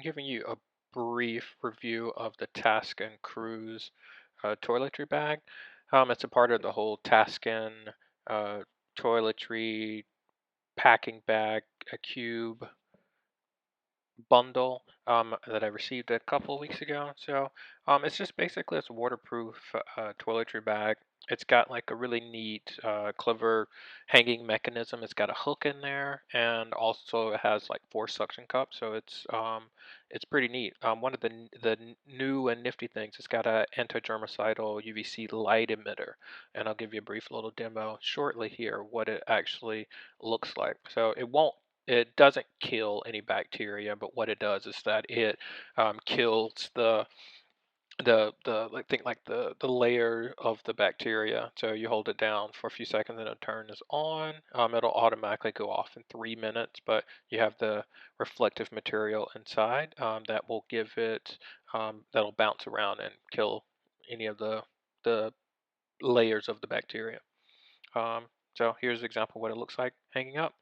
giving you a brief review of the Taskin Kruze toiletry bag. It's a part of the whole Taskin uh, toiletry packing bag, a cube bundle that I received a couple of weeks ago. It's just basically this waterproof toiletry bag. It's got like a really neat, clever hanging mechanism. It's got a hook in there, and also it has like four suction cups. It's pretty neat. One of the new and nifty things, it's got a anti-germicidal UVC light emitter, and I'll give you a brief little demo shortly here what it actually looks like. It doesn't kill any bacteria, but what it does is that it kills the like think like the layer of the bacteria. So you hold it down for a few seconds and it'll turn this on. It'll automatically go off in 3 minutes, but you have the reflective material inside that will give it that'll bounce around and kill any of the layers of the bacteria. Um, so here's an example of what it looks like hanging up.